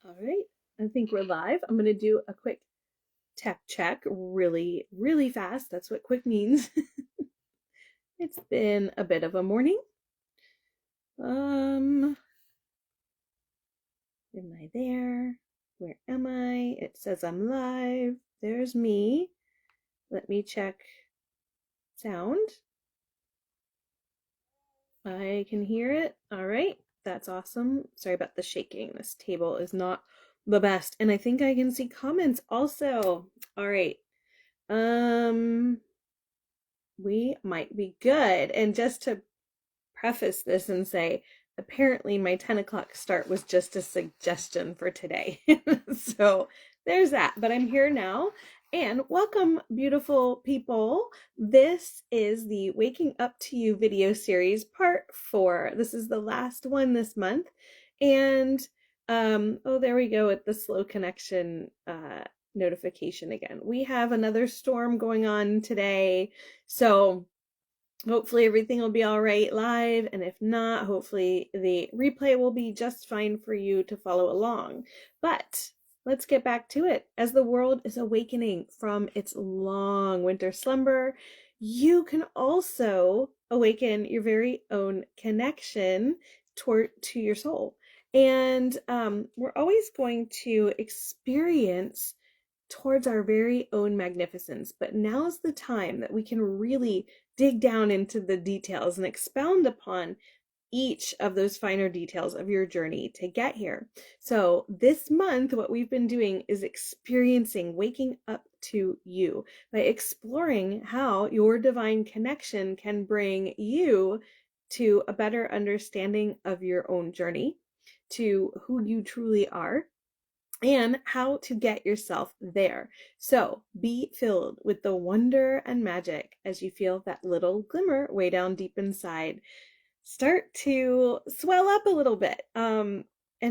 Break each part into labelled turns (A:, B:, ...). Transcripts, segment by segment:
A: All right, I think we're live. I'm going to do a quick tech check really, really fast. That's what quick means. It's been a bit of a morning. Am I there? Where am I? It says I'm live. There's me. Let me check sound. I can hear it. All right, that's awesome. Sorry about the shaking. This table is not the best. And I think I can see comments also. All right. Um, we might be good. And just to preface this and say, apparently my 10 o'clock start was just a suggestion for today. So there's that. But I'm here now. And welcome, beautiful people. This is the Waking Up to You video series, part 4. This is the last one this month. And oh, there we go with the slow connection notification again. We have another storm going on today. So hopefully everything will be all right live, and if not, hopefully the replay will be just fine for you to follow along. But let's get back to it. As the world is awakening from its long winter slumber, you can also awaken your very own connection to your soul. And we're always going to experience towards our very own magnificence. But now's the time that we can really dig down into the details and expound upon each of those finer details of your journey to get here. So this month, what we've been doing is experiencing waking up to you by exploring how your divine connection can bring you to a better understanding of your own journey, to who you truly are, and how to get yourself there. So be filled with the wonder and magic as you feel that little glimmer way down deep inside start to swell up a little bit and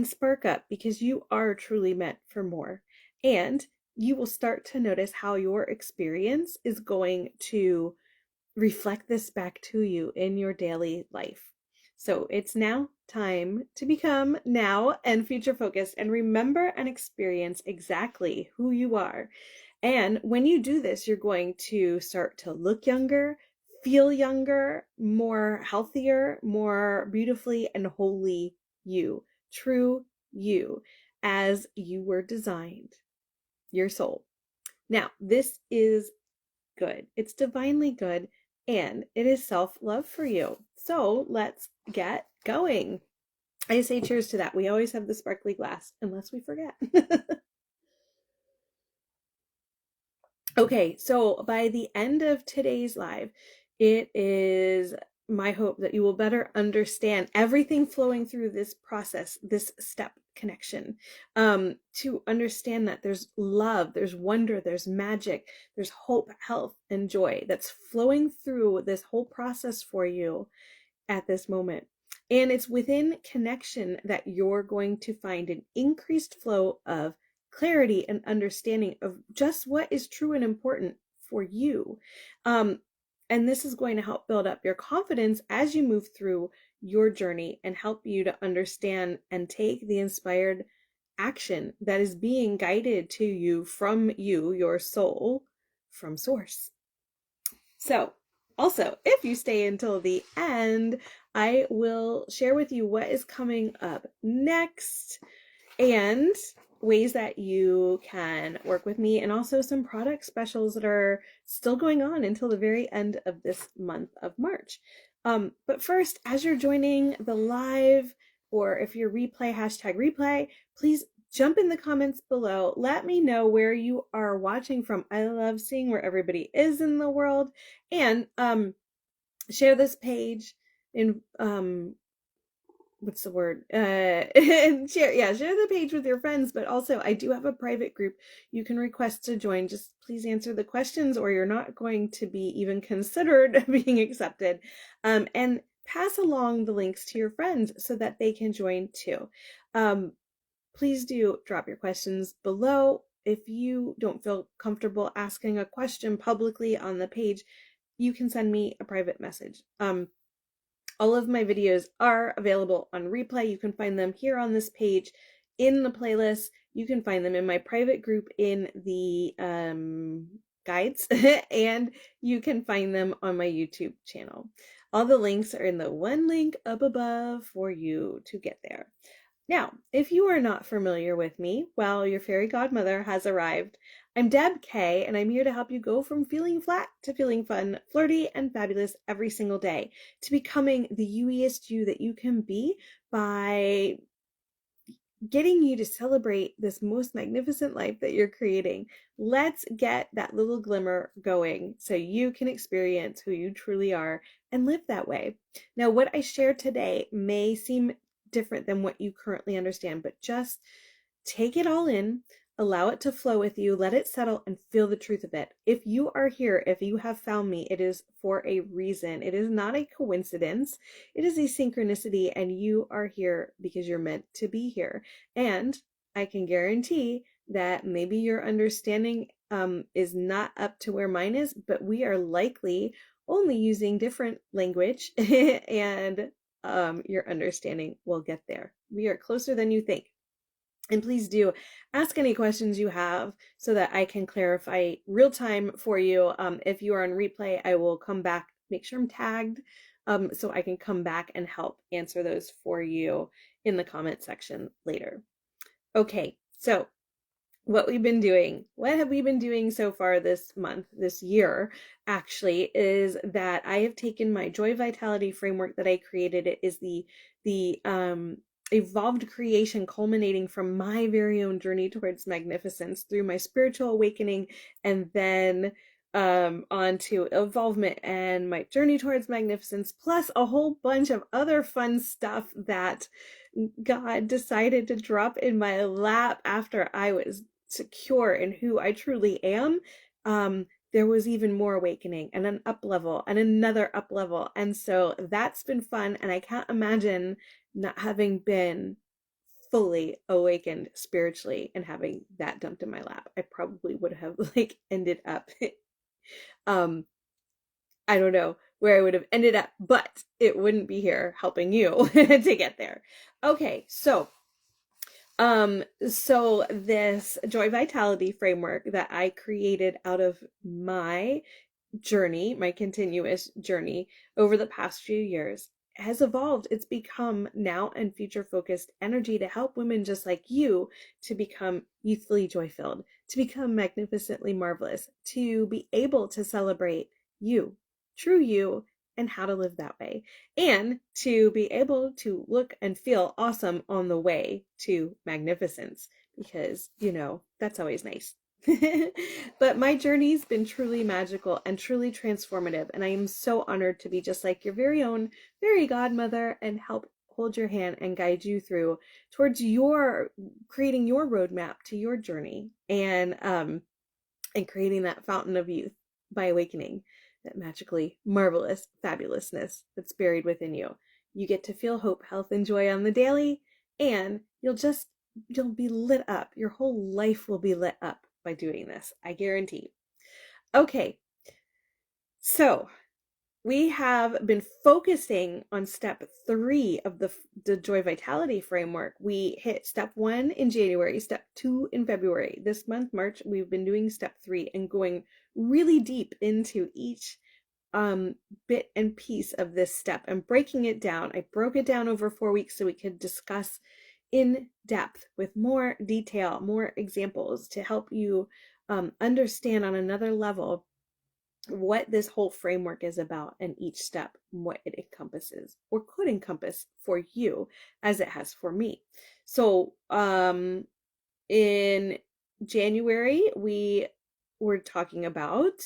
A: spark up, because you are truly meant for more. And you will start to notice how your experience is going to reflect this back to you in your daily life. So it's now time to become now and future focused and remember and experience exactly who you are. And when you do this, you're going to start to look younger, feel younger, more healthier, more beautifully and wholly you, true you, as you were designed, your soul. Now, this is good. It's divinely good, and it is self-love for you. So let's get going. I say cheers to that. We always have the sparkly glass, unless we forget. Okay, so by the end of today's live, it is my hope that you will better understand everything flowing through this process, this step connection, to understand that there's love, there's wonder, there's magic, there's hope, health, and joy that's flowing through this whole process for you at this moment. And it's within connection that you're going to find an increased flow of clarity and understanding of just what is true and important for you. And this is going to help build up your confidence as you move through your journey and help you to understand and take the inspired action that is being guided to you from you, your soul, from source. So, also, if you stay until the end, I will share with you what is coming up next and ways that you can work with me, and also some product specials that are still going on until the very end of this month of March. But first, as you're joining the live, or if you're replay, hashtag replay, please jump in the comments below. Let me know where you are watching from. I love seeing where everybody is in the world. And share this page in what's the word? And share the page with your friends. But also, I do have a private group you can request to join. Just please answer the questions, or you're not going to be even considered being accepted. And pass along the links to your friends so that they can join too. Please do drop your questions below. If you don't feel comfortable asking a question publicly on the page, you can send me a private message. All of my videos are available on replay. You can find them here on this page in the playlist. You can find them in my private group in the guides, and you can find them on my YouTube channel. All the links are in the one link up above for you to get there. Now, if you are not familiar with me, well, your fairy godmother has arrived. I'm Deb K, and I'm here to help you go from feeling flat to feeling fun, flirty, and fabulous every single day, to becoming the youiest you that you can be by getting you to celebrate this most magnificent life that you're creating. Let's get that little glimmer going so you can experience who you truly are and live that way. Now, what I share today may seem different than what you currently understand, but just take it all in, allow it to flow with you, let it settle, and feel the truth of it. If you are here, if you have found me, it is for a reason. It is not a coincidence. It is a synchronicity, and you are here because you're meant to be here. And I can guarantee that maybe your understanding is not up to where mine is, but we are likely only using different language and your understanding will get there. We are closer than you think. And please do ask any questions you have so that I can clarify real time for you. If you are on replay, I will come back, make sure I'm tagged, so I can come back and help answer those for you in the comment section later. Okay, so what have we been doing so far this month, this year, actually, is that I have taken my Joy Vitality framework that I created. It is the evolved creation culminating from my very own journey towards magnificence through my spiritual awakening, and then onto evolvement and my journey towards magnificence, plus a whole bunch of other fun stuff that God decided to drop in my lap after I was secure in who I truly am. There was even more awakening and an up level and another up level. And so that's been fun. And I can't imagine not having been fully awakened spiritually and having that dumped in my lap. I probably would have ended up, I don't know where I would have ended up, but it wouldn't be here helping you to get there. Okay, so this Joy Vitality framework that I created out of my journey, my continuous journey over the past few years, has evolved. It's become now and future focused energy to help women just like you to become youthfully joy filled, to become magnificently marvelous, to be able to celebrate you, true you, and how to live that way, and to be able to look and feel awesome on the way to magnificence, because, that's always nice. But my journey's been truly magical and truly transformative, and I am so honored to be just like your very own fairy godmother and help hold your hand and guide you through towards your creating your roadmap to your journey, and creating that fountain of youth by awakening that magically marvelous fabulousness that's buried within you. You get to feel hope, health, and joy on the daily, and you'll be lit up. Your whole life will be lit up by doing this, I guarantee. Okay, so we have been focusing on step 3 of the Joy Vitality framework. We hit step 1 in January, step 2 in February. This month, March, we've been doing step 3 and going really deep into each bit and piece of this step and breaking it down. I broke it down over 4 weeks so we could discuss in depth with more detail, more examples to help you understand on another level what this whole framework is about and each step, what it encompasses or could encompass for you as it has for me. So in January, we were talking about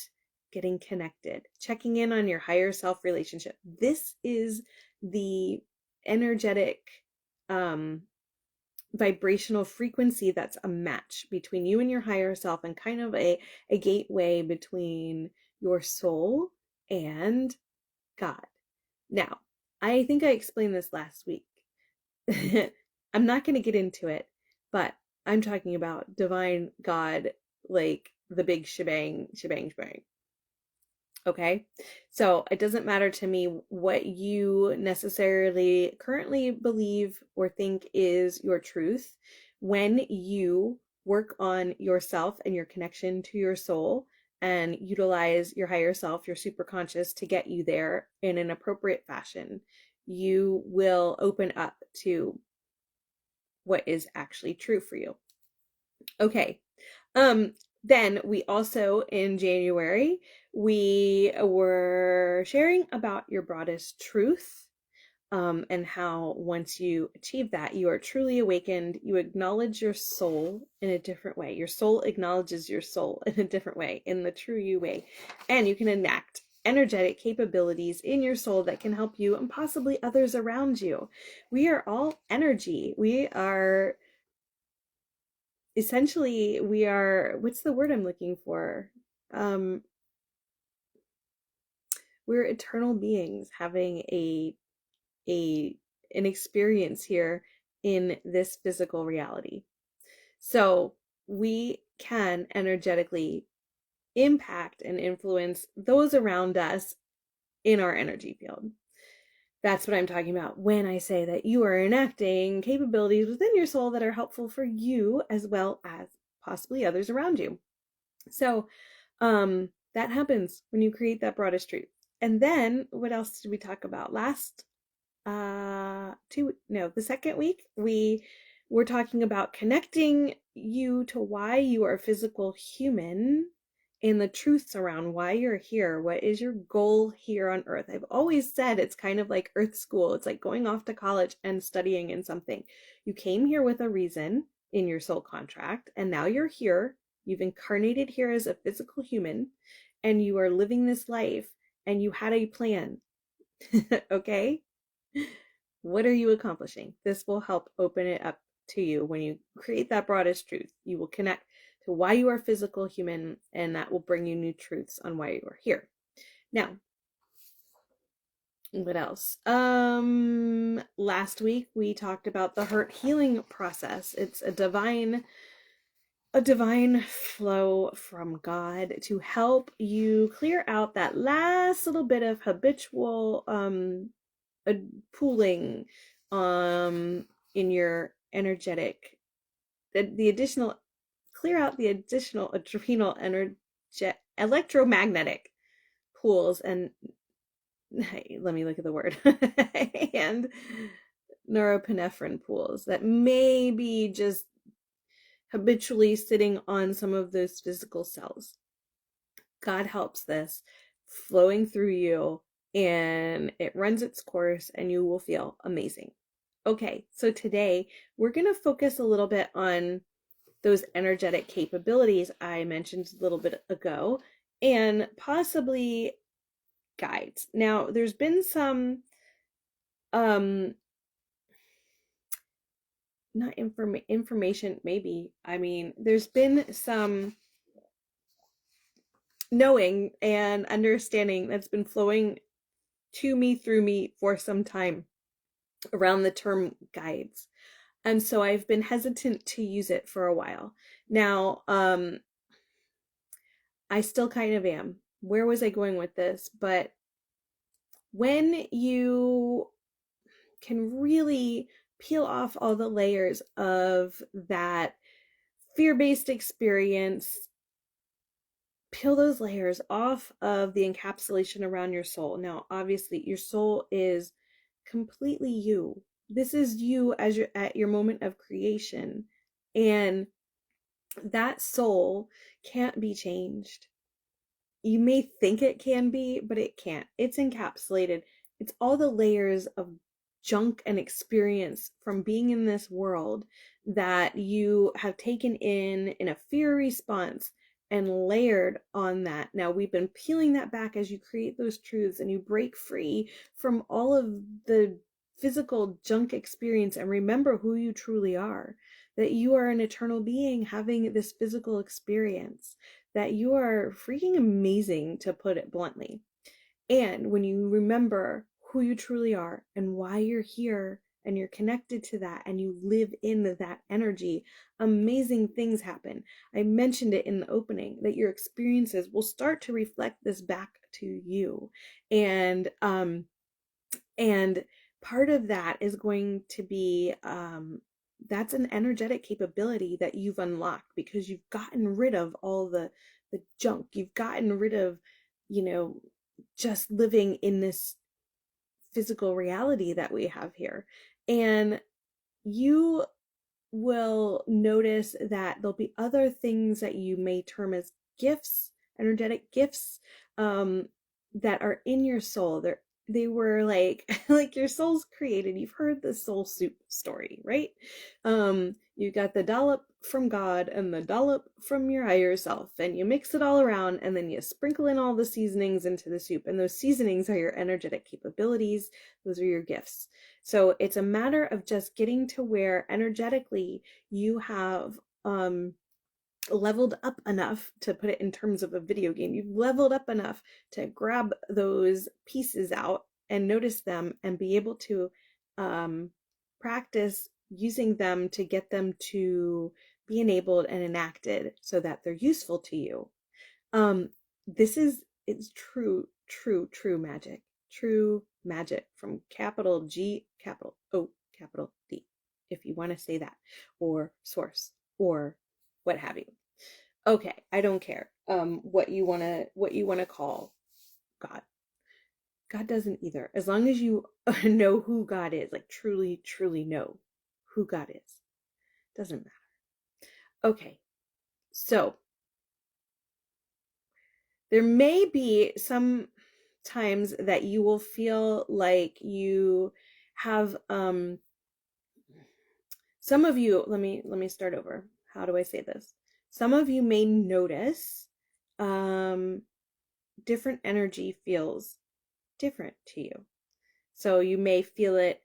A: getting connected, checking in on your higher self relationship. This is the energetic vibrational frequency that's a match between you and your higher self, and kind of a gateway between your soul and God. Now, I think I explained this last week. I'm not going to get into it, but I'm talking about divine God, like the big shebang. Okay. So it doesn't matter to me what you necessarily currently believe or think is your truth. When you work on yourself and your connection to your soul and utilize your higher self, your superconscious to get you there in an appropriate fashion, you will open up to what is actually true for you. Okay. Um, then we also in January, we were sharing about your broadest truth, and how once you achieve that, you are truly awakened. You acknowledge your soul in a different way. Your soul acknowledges your soul in a different way, in the true you way. And you can enact energetic capabilities in your soul that can help you and possibly others around you. We are all energy. We are essentially, we are, what's the word I'm looking for? Um, we're eternal beings having a an experience here in this physical reality. So we can energetically impact and influence those around us in our energy field. That's what I'm talking about when I say that you are enacting capabilities within your soul that are helpful for you as well as possibly others around you. So that happens when you create that broadest truth. And then what else did we talk about last the second week we were talking about connecting you to why you are a physical human and the truths around why you're here. What is your goal here on earth? I've always said it's kind of like earth school. It's like going off to college and studying in something. You came here with a reason in your soul contract, and now you're here. You've incarnated here as a physical human, and you are living this life, and you had a plan. Okay? What are you accomplishing? This will help open it up to you. When you create that broadest truth, you will connect to why you are a physical human, and that will bring you new truths on why you are here. Now, what else? Last week we talked about the hurt healing process. It's a divine flow from God to help you clear out that last little bit of habitual pooling in your energetic, the additional, clear out the additional adrenal electromagnetic pools and hey, let me look at the word and norepinephrine pools that may be just habitually sitting on some of those physical cells. God helps this flowing through you, and it runs its course and you will feel amazing. Okay, so today we're going to focus a little bit on those energetic capabilities I mentioned a little bit ago and possibly guides. Now, there's been some not information, maybe. I mean, there's been some knowing and understanding that's been flowing to me through me for some time around the term guides. And so I've been hesitant to use it for a while. Now, I still kind of am. Where was I going with this? But when you can really peel off all the layers of that fear-based experience, peel those layers off of the encapsulation around your soul. Now, obviously, your soul is completely you. This is you as you're at your moment of creation. And that soul can't be changed. You may think it can be, but it can't. It's encapsulated. It's all the layers of junk and experience from being in this world that you have taken in a fear response and layered on that. Now we've been peeling that back as you create those truths and you break free from all of the physical junk experience and remember who you truly are, that you are an eternal being having this physical experience, that you are freaking amazing, to put it bluntly. And when you remember who you truly are and why you're here and you're connected to that and you live in that energy, amazing things happen. I mentioned it in the opening that your experiences will start to reflect this back to you. And part of that is going to be that's an energetic capability that you've unlocked because you've gotten rid of all the junk. You've gotten rid of, you know, just living in this physical reality that we have here. And you will notice that there'll be other things that you may term as gifts, energetic gifts, that are in your soul. They were like like your soul's created. You've heard the soul soup story, right? You got the dollop from God and the dollop from your higher self, and you mix it all around, and then you sprinkle in all the seasonings into the soup, and those seasonings are your energetic capabilities. Those are your gifts. So it's a matter of just getting to where energetically you have leveled up enough, to put it in terms of a video game. You've leveled up enough to grab those pieces out and notice them and be able to practice using them to get them to be enabled and enacted so that they're useful to you. It's true magic. True magic from capital G, capital O, capital D, if you want to say that, or source, or what have you. Okay, I don't care what you want to call God. God doesn't either. As long as you know who God is, like truly know who God is. Doesn't matter. Okay. So there may be some times that you will feel like you have some of you, let me start over. How do I say this? Some of you may notice different energy feels different to you. So you may feel it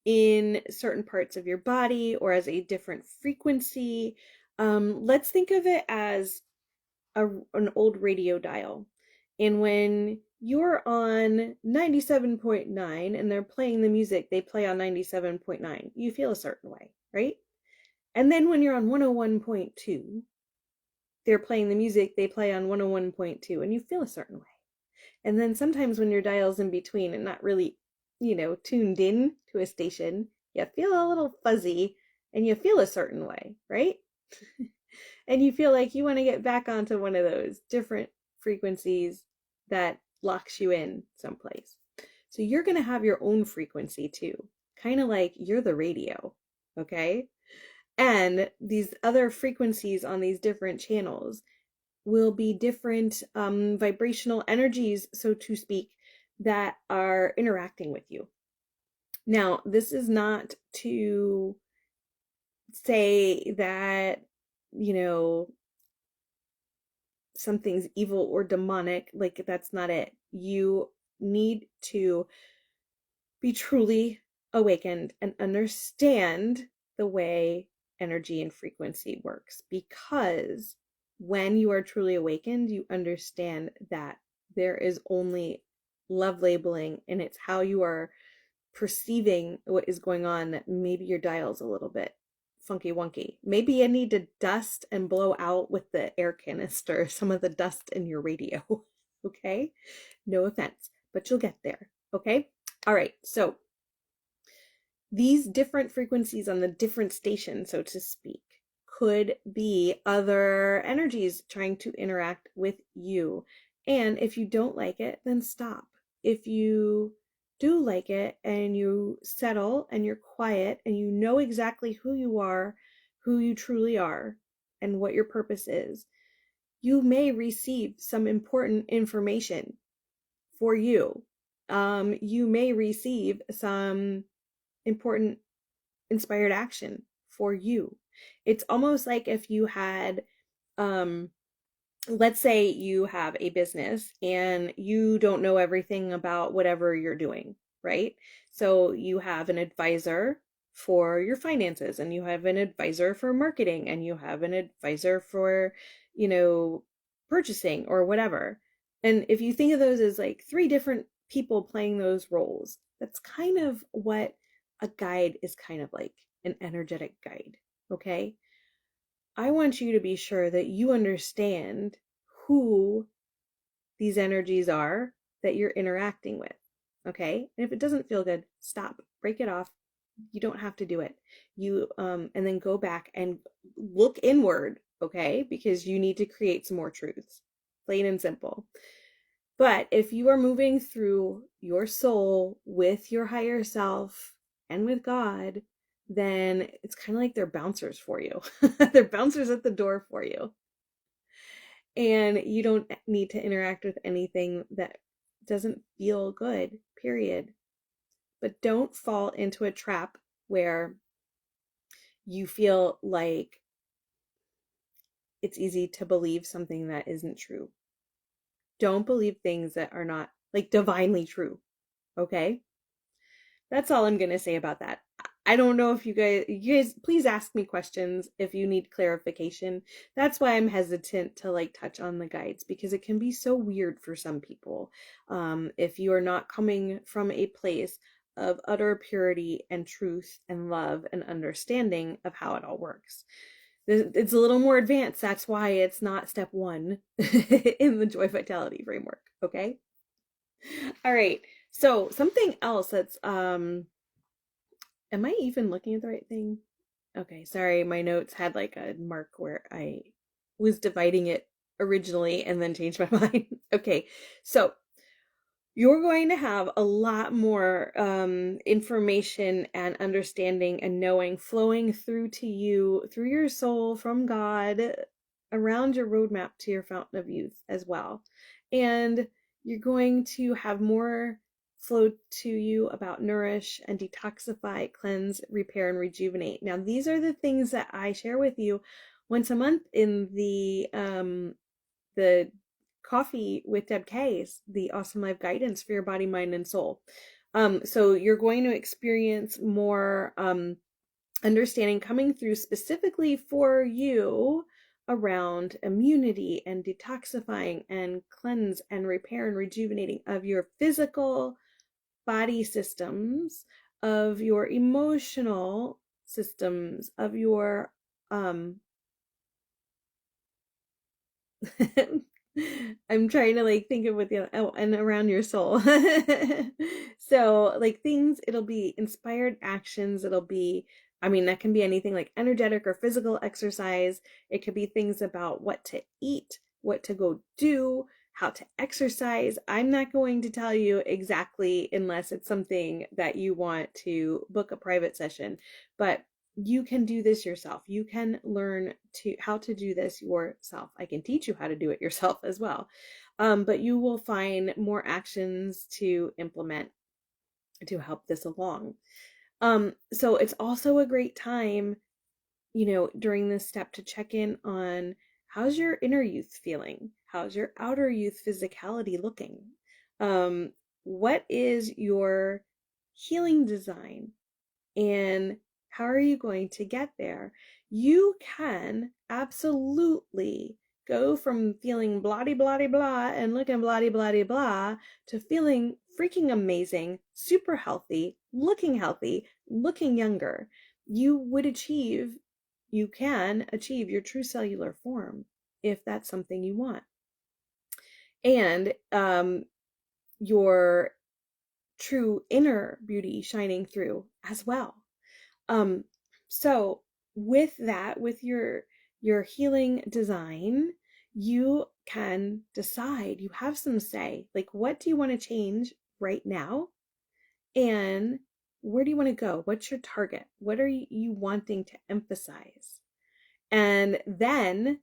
A: in certain parts of your body or as a different frequency. Let's think of it as an old radio dial. And when you're on 97.9 and they're playing the music they play on 97.9, you feel a certain way, right? And then when you're on 101.2, they're playing the music they play on 101.2 and you feel a certain way. And then sometimes when your dial's in between and not really, tuned in to a station, you feel a little fuzzy and you feel a certain way, right? And you feel like you want to get back onto one of those different frequencies that locks you in someplace. So you're going to have your own frequency too, kind of like you're the radio, okay? And these other frequencies on these different channels will be different vibrational energies, so to speak, that are interacting with you. Now, this is not to say that, something's evil or demonic. Like, that's not it. You need to be truly awakened and understand the way energy and frequency works, because when you are truly awakened, you understand that there is only love labeling, and it's how you are perceiving what is going on that maybe your dial's a little bit funky wonky. Maybe you need to dust and blow out with the air canister some of the dust in your radio. Okay? No offense, but you'll get there. Okay? All right. So these different frequencies on the different stations, so to speak, could be other energies trying to interact with you. And if you don't like it, then stop. If you do like it and you settle and you're quiet and you know exactly who you are, who you truly are, and what your purpose is, you may receive some important information for you. You may receive some important inspired action for you. It's almost like if you had, let's say you have a business and you don't know everything about whatever you're doing, right? So you have an advisor for your finances, and you have an advisor for marketing, and you have an advisor for, purchasing or whatever. And if you think of those as like three different people playing those roles, that's kind of what a guide is kind of like an energetic guide, okay? I want you to be sure that you understand who these energies are that you're interacting with, okay? And if it doesn't feel good, stop, break it off. You don't have to do it. And then go back and look inward, okay? Because you need to create some more truths, plain and simple. But if you are moving through your soul with your higher self and with God, then it's kind of like they're bouncers for you. They're bouncers at the door for you. And you don't need to interact with anything that doesn't feel good, period. But don't fall into a trap where you feel like it's easy to believe something that isn't true. Don't believe things that are not like divinely true. Okay? That's all I'm going to say about that. I don't know if you guys please ask me questions if you need clarification. That's why I'm hesitant to like touch on the guides, because it can be so weird for some people. If you are not coming from a place of utter purity and truth and love and understanding of how it all works. It's a little more advanced. That's why it's not step 1 in the Joy Vitality framework. Okay. All right. So something else that's am I even looking at the right thing? Okay, sorry, my notes had like a mark where I was dividing it originally and then changed my mind. Okay, so you're going to have a lot more information and understanding and knowing flowing through to you, through your soul, from God, around your roadmap to your fountain of youth as well. And you're going to have more flow to you about nourish and detoxify, cleanse, repair, and rejuvenate. Now, these are the things that I share with you once a month in the Coffee with Deb K's, the Awesome Life Guidance for your body, mind, and soul. So you're going to experience more understanding coming through specifically for you around immunity and detoxifying and cleanse and repair and rejuvenating of your physical body systems, of your emotional systems, of your I'm trying to like think of what the and around your soul. So like things, it'll be inspired actions. It'll be, I mean, that can be anything like energetic or physical exercise. It could be things about what to eat, what to go do, how to exercise. I'm not going to tell you exactly unless it's something that you want to book a private session, but you can do this yourself. You can learn how to do this yourself. I can teach you how to do it yourself as well. But you will find more actions to implement to help this along. So it's also a great time, during this step to check in on how's your inner youth feeling? How's your outer youth physicality looking? What is your healing design? And how are you going to get there? You can absolutely go from feeling blah blah blah and looking blah blah blah to feeling freaking amazing, super healthy, looking younger. You can achieve your true cellular form if that's something you want. And your true inner beauty shining through as well. So with that, with your healing design, you can decide, you have some say, like what do you want to change right now? And where do you want to go? What's your target? What are you wanting to emphasize? And then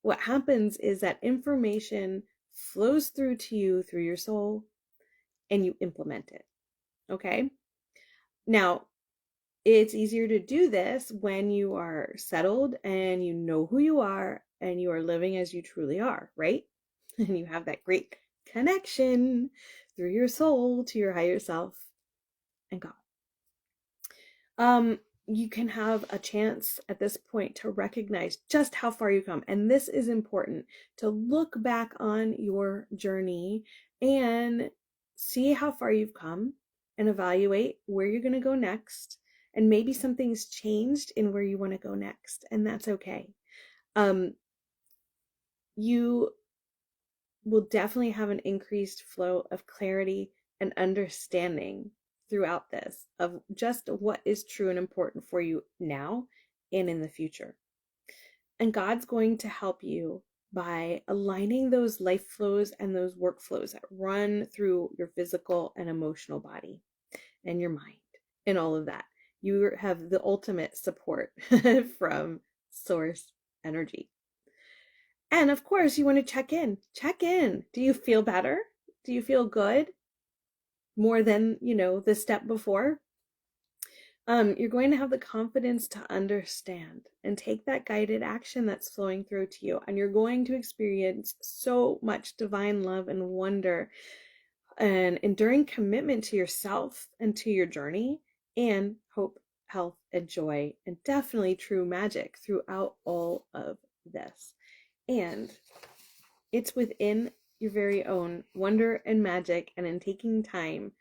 A: what happens is that information flows through to you through your soul and you implement it. Okay? Now, it's easier to do this when you are settled and you know who you are and you are living as you truly are, right? And you have that great connection through your soul to your higher self and God. You can have a chance at this point to recognize just how far you come. And this is important, to look back on your journey and see how far you've come and evaluate where you're going to go next. And maybe something's changed in where you want to go next, and that's okay. You will definitely have an increased flow of clarity and understanding throughout this of just what is true and important for you now and in the future. And God's going to help you by aligning those life flows and those workflows that run through your physical and emotional body and your mind and all of that. You have the ultimate support from source energy. And of course, you want to check in. Check in. Do you feel better? Do you feel good? More than, the step before? You're going to have the confidence to understand and take that guided action that's flowing through to you. And you're going to experience so much divine love and wonder and enduring commitment to yourself and to your journey, and hope, health, and joy, and definitely true magic throughout all of this. And it's within your very own wonder and magic, and in taking time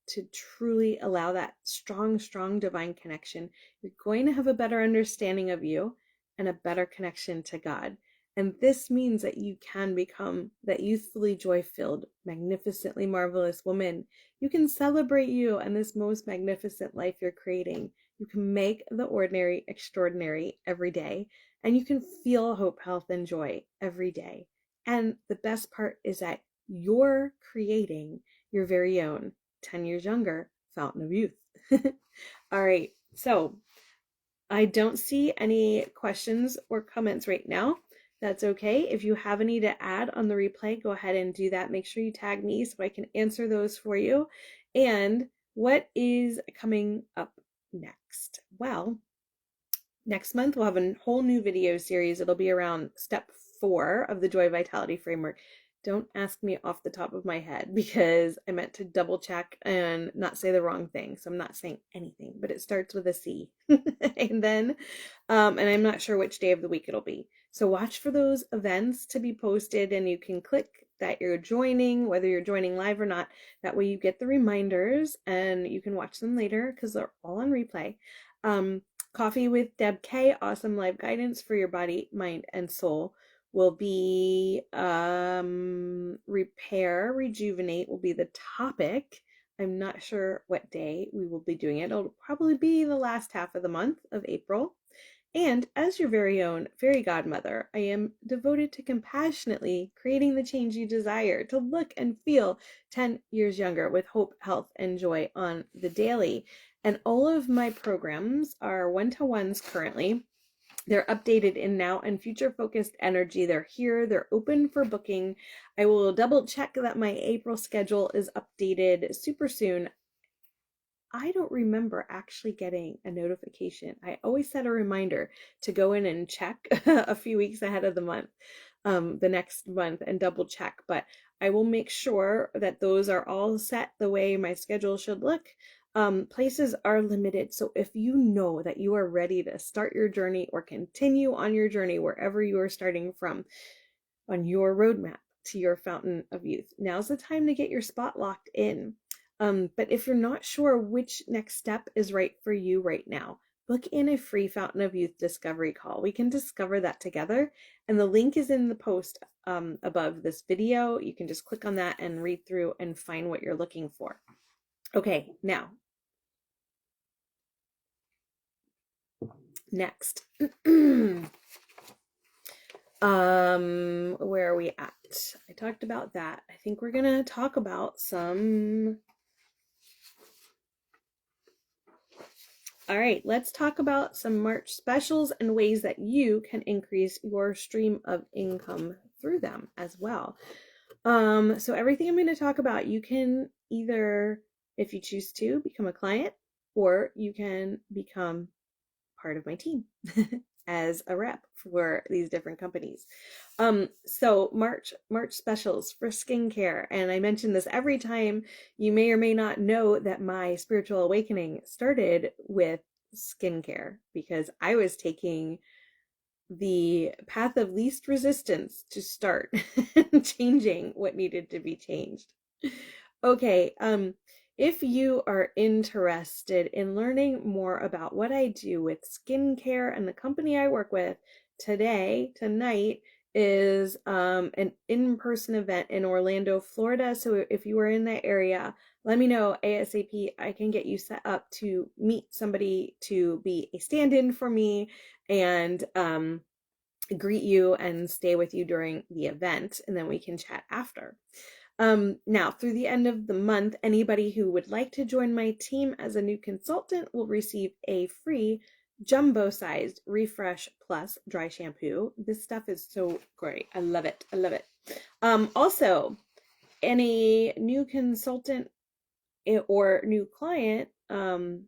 A: to truly allow that strong, strong divine connection, you're going to have a better understanding of you and a better connection to God. And this means that you can become that youthfully joy-filled, magnificently marvelous woman. You can celebrate you and this most magnificent life you're creating. You can make the ordinary extraordinary every day, and you can feel hope, health, and joy every day. And the best part is that you're creating your very own 10 years younger fountain of youth. All right, so I don't see any questions or comments right now. That's okay. If you have any to add on the replay, go ahead and do that. Make sure you tag me so I can answer those for you. And what is coming up next? Well, next month we'll have a whole new video series. It'll be around step 4 of the Joy Vitality Framework. Don't ask me off the top of my head because I meant to double check and not say the wrong thing. So I'm not saying anything, but it starts with a C. And then, and I'm not sure which day of the week it'll be. So watch for those events to be posted, and you can click that you're joining, whether you're joining live or not. That way you get the reminders and you can watch them later because they're all on replay. Coffee with Deb K, awesome live guidance for your body, mind, and soul, will be repair, rejuvenate will be the topic. I'm not sure what day we will be doing it. It'll probably be the last half of the month of April. And as your very own fairy godmother, I am devoted to compassionately creating the change you desire to look and feel 10 years younger with hope, health, and joy on the daily. And all of my programs are one-to-ones currently. They're updated in now and future focused energy. They're here. They're open for booking. I will double check that my April schedule is updated super soon. I don't remember actually getting a notification. I always set a reminder to go in and check a few weeks ahead of the month, the next month, and double check. But I will make sure that those are all set the way my schedule should look. Places are limited. So if you know that you are ready to start your journey or continue on your journey wherever you are starting from on your roadmap to your fountain of youth, now's the time to get your spot locked in. But if you're not sure which next step is right for you right now, book in a free Fountain of Youth discovery call. We can discover that together. And the link is in the post above this video. You can just click on that and read through and find what you're looking for. Okay, now, next. Where are we at? I talked about that. I think we're gonna talk about some. All right, let's talk about some March specials and ways that you can increase your stream of income through them as well. So everything I'm going to talk about, you can either, if you choose to, become a client, or you can become part of my team as a rep for these different companies. So March specials for skincare, and I mention this every time. You may or may not know that my spiritual awakening started with skincare because I was taking the path of least resistance to start changing what needed to be changed. Okay, If you are interested in learning more about what I do with skincare and the company I work with, tonight is an in-person event in Orlando, Florida. So if you are in that area, let me know ASAP. I can get you set up to meet somebody to be a stand-in for me and greet you and stay with you during the event, and then we can chat after. Now, through the end of the month, anybody who would like to join my team as a new consultant will receive a free jumbo-sized Refresh Plus dry shampoo. This stuff is so great. I love it. I love it. Also, any new consultant or new client, or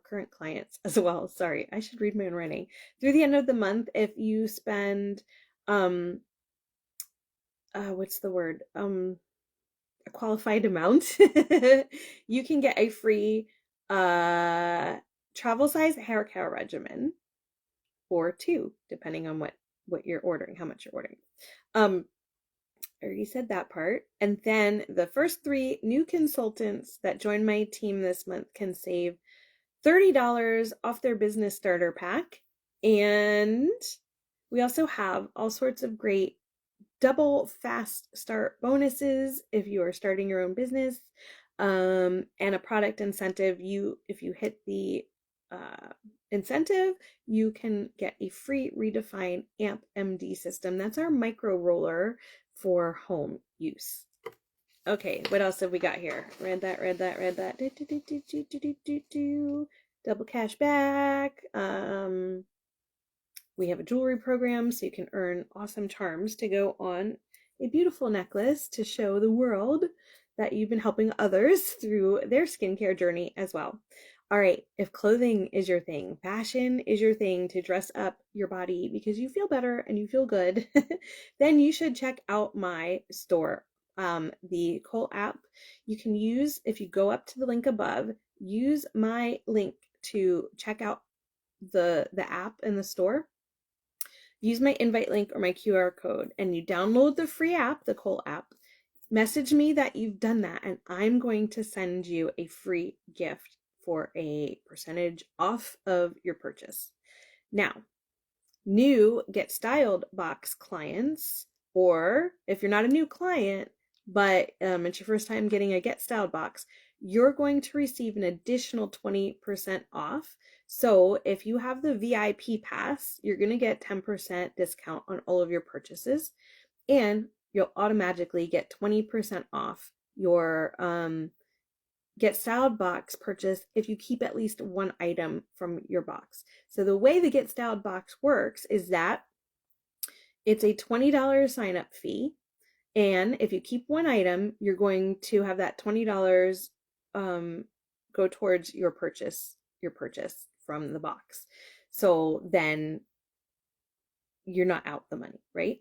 A: current clients as well. Sorry, I should read my own writing. Through the end of the month, if you spend, what's the word? A qualified amount, you can get a free travel size hair care regimen, or two, depending on what you're ordering, how much you're ordering. I already said that part. And then the first 3 new consultants that join my team this month can save $30 off their business starter pack. And we also have all sorts of great double fast start bonuses if you are starting your own business, and a product incentive. If you hit the incentive, you can get a free Redefine Amp MD system. That's our micro roller for home use. Okay, what else have we got here? Read that. Double cash back. We have a jewelry program, so you can earn awesome charms to go on a beautiful necklace to show the world that you've been helping others through their skincare journey as well. All right, if clothing is your thing, fashion is your thing to dress up your body because you feel better and you feel good, then you should check out my store. The Cole app, you can use, if you go up to the link above, use my link to check out the app in the store. Use my invite link or my QR code, and you download the free app, the Cole app. Message me that you've done that, and I'm going to send you a free gift for a percentage off of your purchase. Now, new Get Styled box clients, or if you're not a new client, but it's your first time getting a Get Styled box, you're going to receive an additional 20% off. So if you have the VIP pass, you're going to get 10% discount on all of your purchases, and you'll automatically get 20% off your Get Styled box purchase if you keep at least one item from your box. So the way the Get Styled box works is that it's a $20 sign up fee. And if you keep one item, you're going to have that $20 go towards your purchase from the box. So then you're not out the money, right?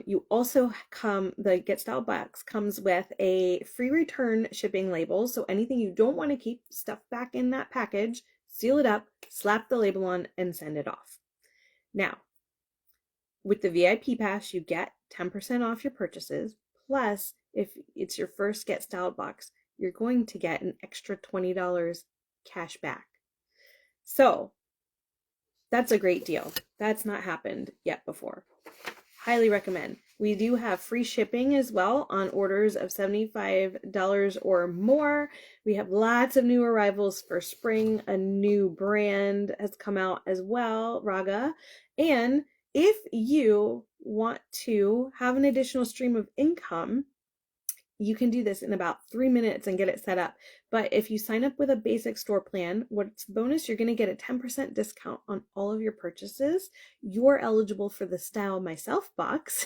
A: You also the Get Styled box comes with a free return shipping label. So anything you don't want to keep, stuff back in that package, seal it up, slap the label on, and send it off. Now, with the VIP pass, you get 10% off your purchases. Plus, if it's your first Get Styled box, you're going to get an extra $20 cash back. So that's a great deal. That's not happened yet before. Highly recommend. We do have free shipping as well on orders of $75 or more. We have lots of new arrivals for spring. A new brand has come out as well, Raga. And if you want to have an additional stream of income, you can do this in about 3 minutes and get it set up. But if you sign up with a basic store plan, what's the bonus? You're going to get a 10% discount on all of your purchases. You're eligible for the Style Myself box,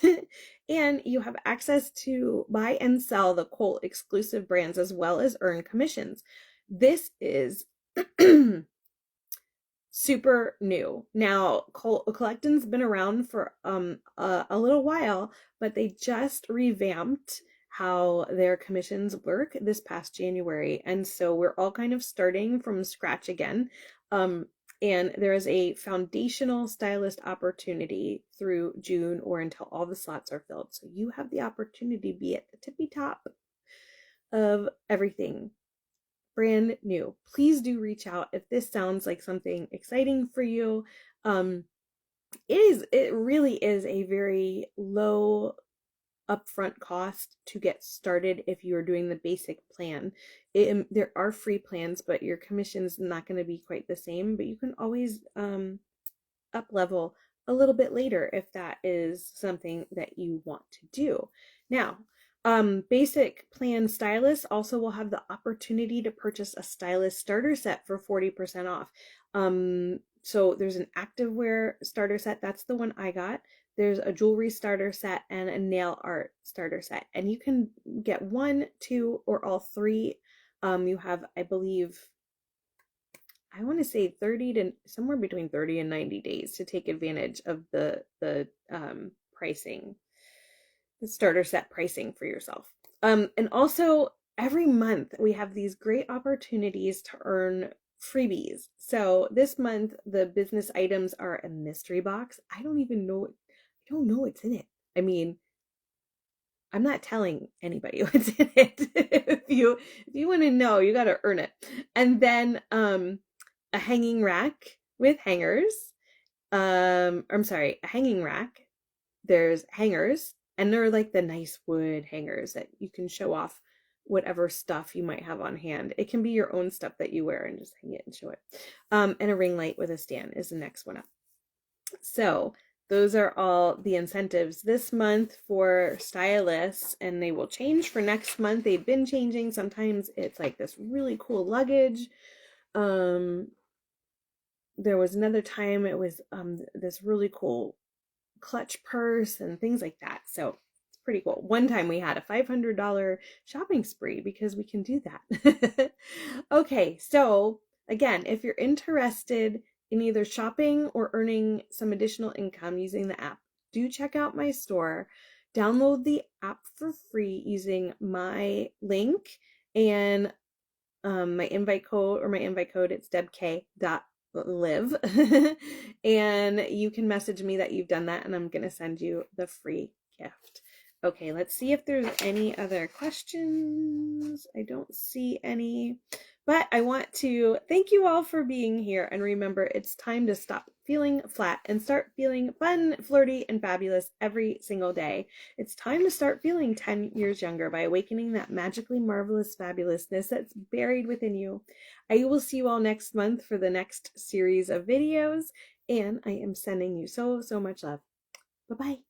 A: and you have access to buy and sell the Cole exclusive brands as well as earn commissions. This is super new. Now, Collectin's been around for a little while, but they just revamped how their commissions work this past January. And so we're all kind of starting from scratch again. And there is a foundational stylist opportunity through June or until all the slots are filled. So you have the opportunity to be at the tippy top of everything. Brand new. Please do reach out if this sounds like something exciting for you. It really is a very low upfront cost to get started if you are doing the basic plan. There are free plans, but your commission is not going to be quite the same, but you can always up level a little bit later if that is something that you want to do. Now, basic plan stylists also will have the opportunity to purchase a stylist starter set for 40% off. So there's an activewear starter set. That's the one I got. There's a jewelry starter set and a nail art starter set. And you can get one, two, or all three. You have, I believe, I want to say 30 to somewhere between 30 and 90 days to take advantage of the pricing, the starter set pricing for yourself. And also every month we have these great opportunities to earn freebies. So this month the business items are a mystery box. I don't know what's in it. I mean, I'm not telling anybody what's in it. If you want to know, you got to earn it. And then a hanging rack with hangers. I'm sorry, a hanging rack. There's hangers, and they're like the nice wood hangers that you can show off whatever stuff you might have on hand. It can be your own stuff that you wear and just hang it and show it. And a ring light with a stand is the next one up. So those are all the incentives this month for stylists, and they will change for next month. They've been changing. Sometimes it's like this really cool luggage. There was another time it was this really cool clutch purse and things like that. So it's pretty cool. One time we had a $500 shopping spree because we can do that. Okay, so again, if you're interested in either shopping or earning some additional income using the app, do check out my store. Download the app for free using my link and my invite code, it's debk.live. And you can message me that you've done that, and I'm going to send you the free gift. Okay, let's see if there's any other questions. I don't see any. But I want to thank you all for being here. And remember, it's time to stop feeling flat and start feeling fun, flirty, and fabulous every single day. It's time to start feeling 10 years younger by awakening that magically marvelous fabulousness that's buried within you. I will see you all next month for the next series of videos. And I am sending you so much love. Bye-bye.